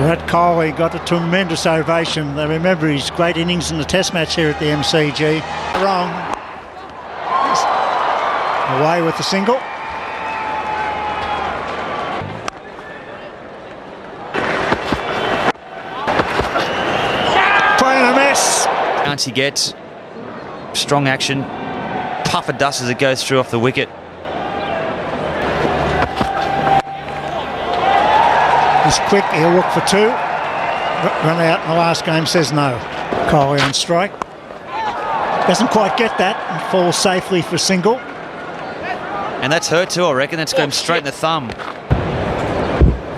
Virat Kohli got a tremendous ovation. They remember his great innings in the Test match here at the MCG. Wrong. Away with the single. Playing a mess. Chance he gets. Strong action. Puff of dust as it goes through off the wicket. He's quick, he'll look for two. Run out in the last game, says no. Kohli on strike. Doesn't quite get that and falls safely for single. And that's hurt too, I reckon. That's going straight in the thumb.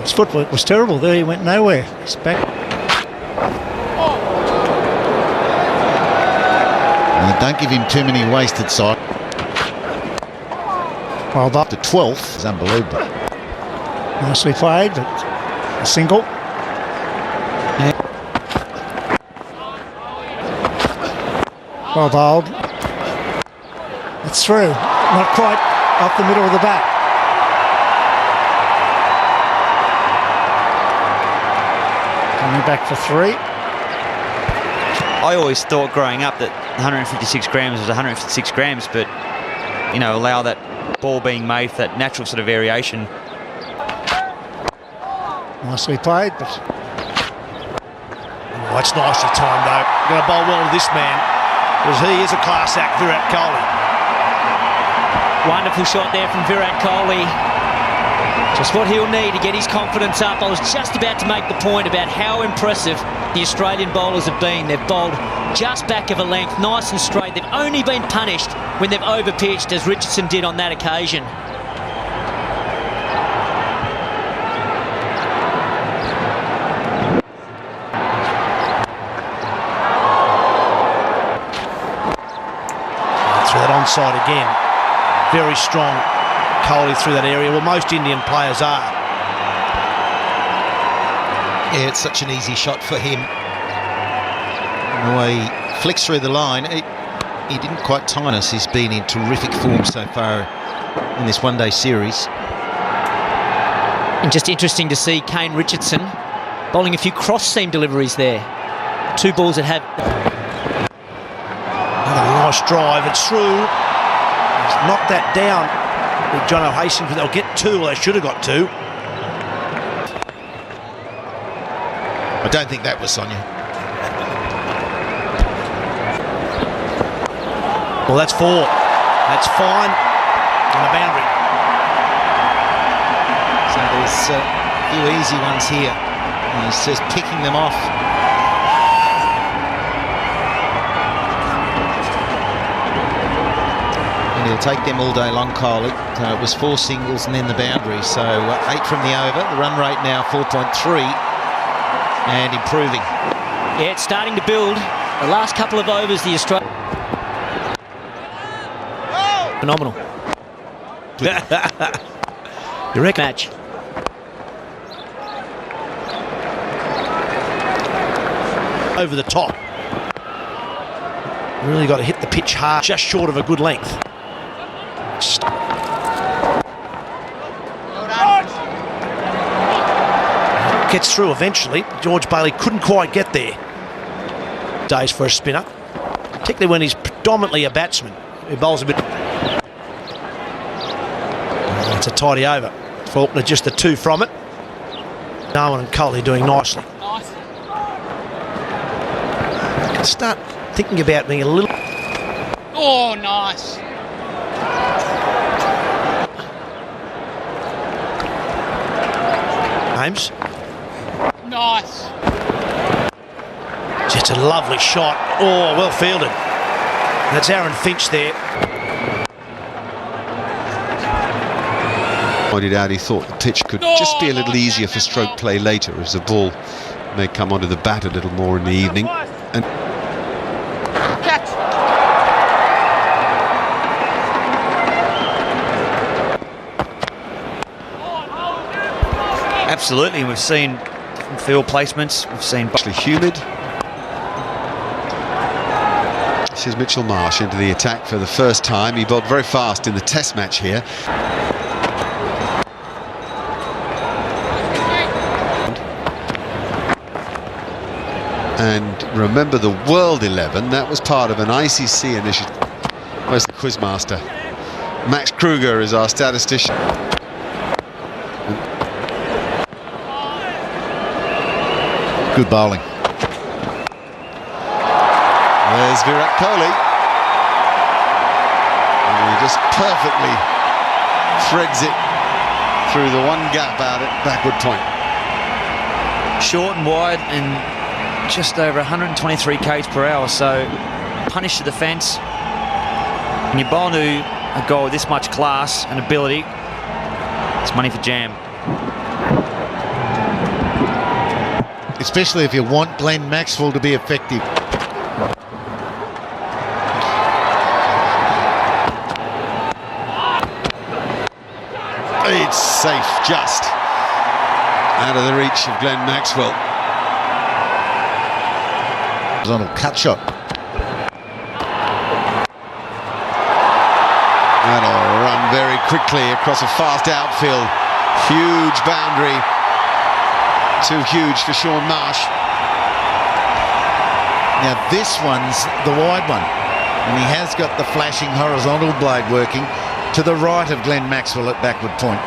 His footwork was terrible there, he went nowhere. He's back. Don't give him too many wasted sides. Well, The 12th is unbelievable. Nicely played, but a single. Well bowled. It's through. Not quite off the middle of the bat. Coming back for three. I always thought growing up that 156 grams was 156 grams, but, you know, allow that ball being made for that natural sort of variation. Nicely played, but... Oh, it's nicely timed though. Going to bowl well to this man, because he is a class act, Virat Kohli. Wonderful shot there from Virat Kohli. Just what he'll need to get his confidence up. I was just about to make the point about how impressive the Australian bowlers have been. They've bowled just back of a length, nice and straight. They've only been punished when they've overpitched, as Richardson did on that occasion. Through that onside again. Very strong Kohli through that area. Well, most Indian players are. Yeah, it's such an easy shot for him. And the way he flicks through the line, he didn't quite time us. He's been in terrific form so far in this one-day series. And just interesting to see Kane Richardson bowling a few cross-seam deliveries there. Two balls that have... Another nice drive. It's through. He's knocked that down with John O'Hastings, but they'll get two. Well, they should have got two. I don't think that was Sonia. Well, that's four. That's fine. On the boundary. So there's a few easy ones here. He's just picking them off. And he'll take them all day long, Kohli. It was 4 singles and then the boundary. So 8 from the over. The run rate now 4.3 and improving. Yeah, it's starting to build. The last couple of overs, the Australian... Phenomenal. You reckon? Match. Over the top. Really got to hit the pitch hard, just short of a good length. Gets through eventually. George Bailey couldn't quite get there. Days for a spinner, particularly when he's predominantly a batsman who bowls a bit. It's a tidy over. Faulkner just the 2 from it. Darwin and Kohli doing nicely. Nice. I can start thinking about being a little... Oh, nice. James. Nice. Just a lovely shot. Oh, well fielded. That's Aaron Finch there. Pointed out he thought the pitch could just be a little easier for stroke play later as the ball may come onto the bat a little more in the evening. And Absolutely, we've seen different field placements, we've seen... actually humid. This is Mitchell Marsh into the attack for the first time. He bowled very fast in the Test match here. And remember the World 11, that was part of an ICC initiative. Where's the quizmaster? Max Kruger is our statistician. Good bowling. There's Virat Kohli. And he just perfectly threads it through the one gap out at backward point. Short and wide and just over 123 k's per hour, so punish to the fence. And you bowl to a goal with this much class and ability, it's money for jam. Especially if you want Glenn Maxwell to be effective. It's safe, just out of the reach of Glenn Maxwell. Horizontal cut shot. That'll run very quickly across a fast outfield. Huge boundary. Too huge for Sean Marsh. Now this one's the wide one, and he has got the flashing horizontal blade working to the right of Glenn Maxwell at backward point.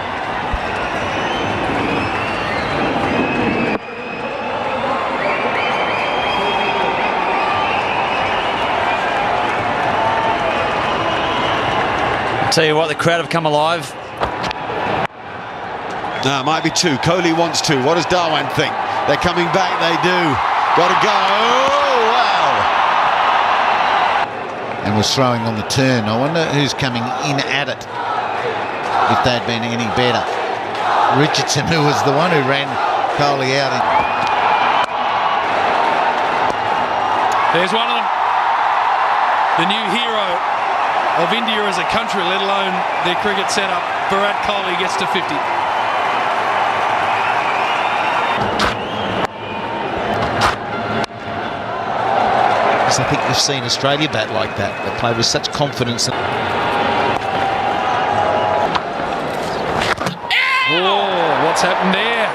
Tell you what, the crowd have come alive. No, it might be two. Kohli wants two. What does Darwan think? They're coming back. They do. Got to go. Oh, wow. And was throwing on the turn. I wonder who's coming in at it, if they'd been any better. Richardson, who was the one who ran Kohli out. There's one of them. The new hero of India as a country, let alone their cricket setup. Virat Kohli gets to 50. I think we've seen Australia bat like that. They play with such confidence. Oh, what's happened there?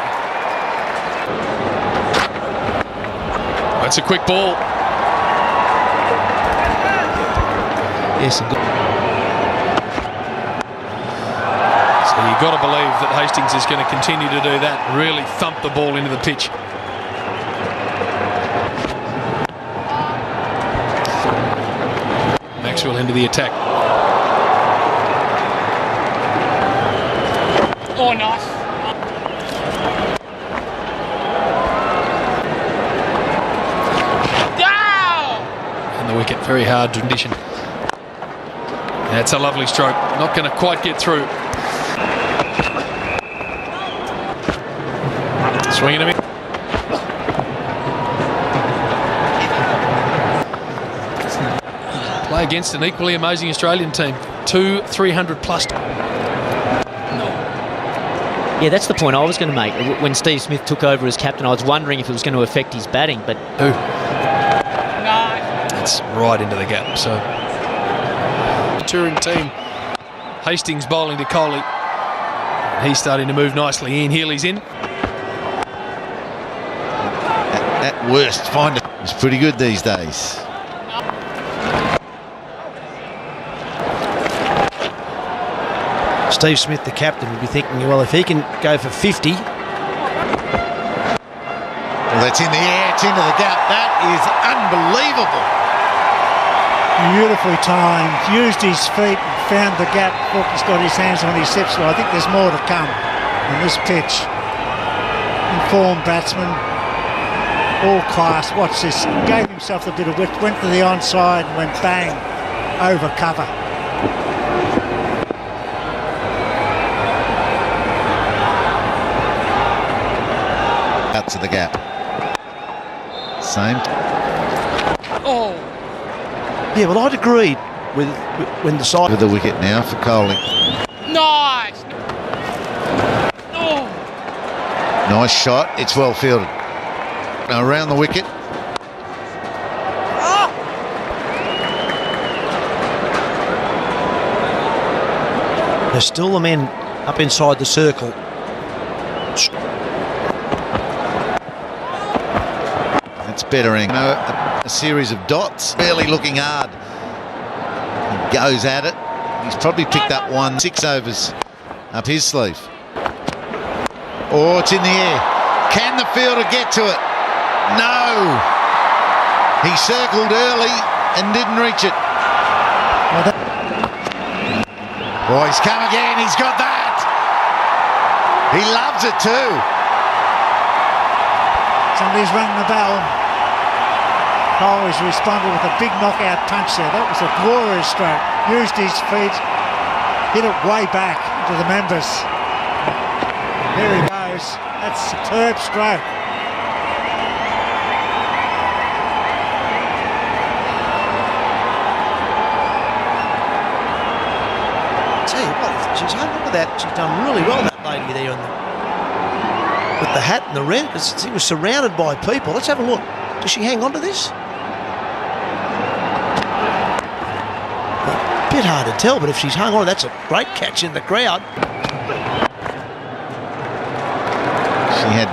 That's a quick ball. Yes, and good. So you've got to believe that Hastings is going to continue to do that, really thump the ball into the pitch. Maxwell into the attack. Oh, nice. And the wicket, very hard to condition. That's a lovely stroke. Not going to quite get through. Swinging him in. Play against an equally amazing Australian team. 2 300 plus. Yeah, that's the point I was going to make. When Steve Smith took over as captain, I was wondering if it was going to affect his batting, but... That's right into the gap, so... Touring team. Hastings bowling to Kohli. He's starting to move nicely. Ian Healy's in. At worst, find it. It's pretty good these days. Steve Smith, the captain, would be thinking, well, if he can go for 50... Well, that's in the air, it's into the gap. That is unbelievable. Beautifully timed, used his feet, found the gap. He's got his hands on his hips, so I think there's more to come on this pitch. Informed batsman, all class. Watch this, gave himself a bit of width, went to the onside and went bang, over cover. Out to the gap. Same. Oh! Yeah, well, I'd agreed with when the side... With the wicket now for Kohli. Nice! Oh! Nice shot. It's well fielded. Now around the wicket. There's still the men up inside the circle. That's bettering. A series of dots, barely looking hard. He goes at it. He's probably picked up 6 overs up his sleeve. Oh, it's in the air. Can the fielder get to it? No. He circled early and didn't reach it. Oh, he's come again. He's got that. He loves it too. Somebody's rung the bell. Kohli's responded with a big knockout punch there. That was a glorious stroke. Used his feet, hit it way back into the members. There he goes. That's a superb stroke. Tell you what, she's hung on to that. She's done really well, that lady there with the hat and the red, because he was surrounded by people. Let's have a look. Does she hang on to this? A bit hard to tell, but if she's hung on, that's a great catch in the crowd. She had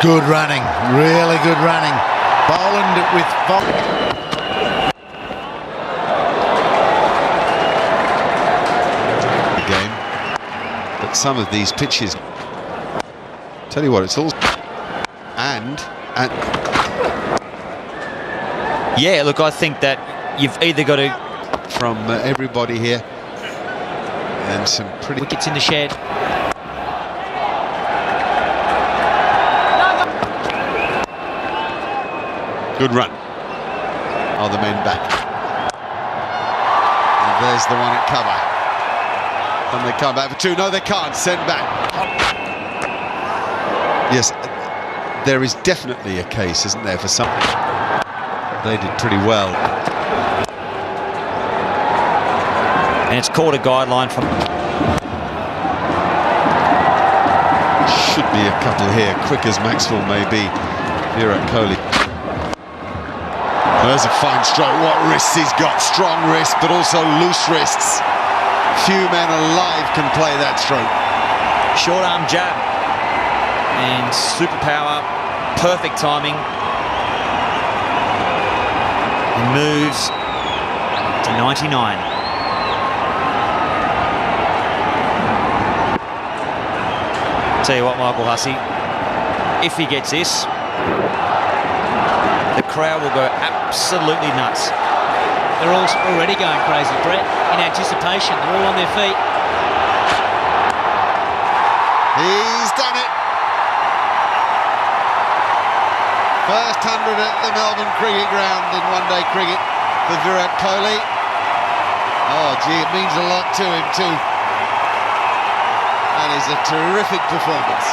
good running, really good running. Boland with The game, but some of these pitches. Tell you what, it's all and Yeah, look, I think that you've either got to from everybody here, and some pretty Wickets in the shed. good run. Are the men back? And there's the one at cover. And they come back for 2. No, they can't. Send back. Yes, there is definitely a case, isn't there, for some. They did pretty well. and it's caught a guideline from. Should be a couple here, quick as Maxwell may be. Virat Kohli. There's a fine stroke. What wrists he's got. Strong wrists, but also loose wrists. Few men alive can play that stroke. Short arm jab and superpower, perfect timing. He moves to 99. Tell you what, Michael Hussey, if he gets this, the crowd will go absolutely nuts. They're all already going crazy, Brett, in anticipation. They're all on their feet. He's done it. First 100 at the Melbourne Cricket Ground in one-day cricket for Virat Kohli. Oh, gee, it means a lot to him too. That is a terrific performance.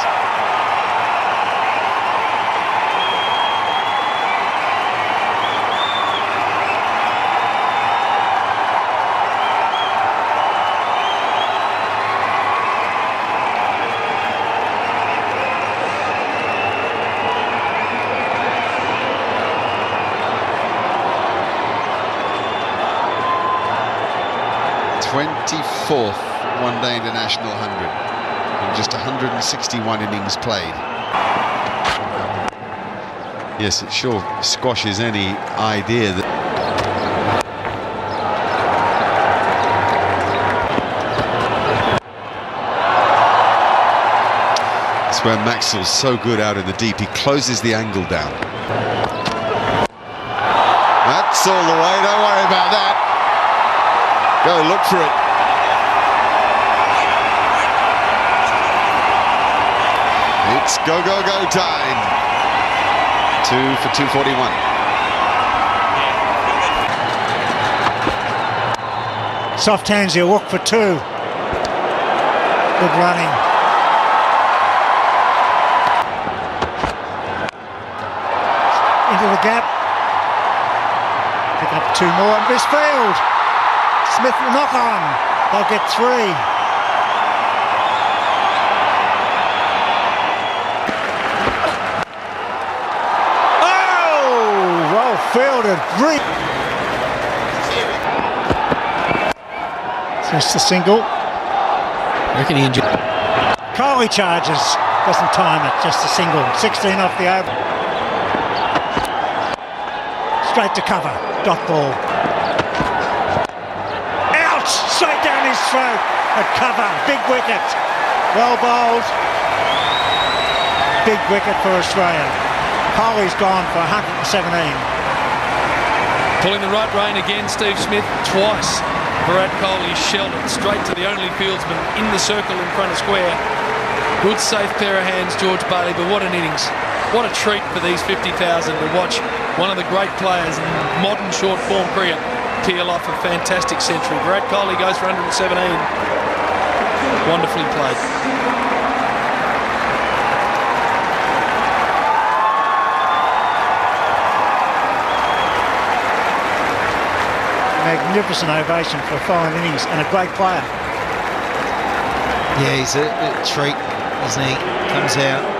Fourth one-day international 100 and just 161 innings played. Yes, it sure squashes any idea that that's where Maxwell's so good out in the deep. He closes the angle down. That's all the way, don't worry about that. Go look for it. It's go, go, go time. 2 for 241. Soft hands here, walk for 2. Good running. Into the gap. Pick up 2 more. This field. Smith will knock on. They'll get 3. Fielded, just a single. I reckon he enjoyed. Kohli charges, doesn't time it, just a single. 16 off the over. straight to cover. Dot ball. Out! Straight down his throat. At cover. Big wicket. Well bowled. Big wicket for Australia. Kohli's gone for 117. Pulling the right rein again, Steve Smith, twice. Virat Kohli shelled it straight to the only fieldsman in the circle in front of square. Good safe pair of hands, George Bailey, but what an innings. What a treat for these 50,000 to watch one of the great players in modern short form cricket peel off a fantastic century. Virat Kohli goes for 117. Wonderfully played. Magnificent ovation for a fine innings and a great player. Yeah, he's a treat, isn't he? Comes out.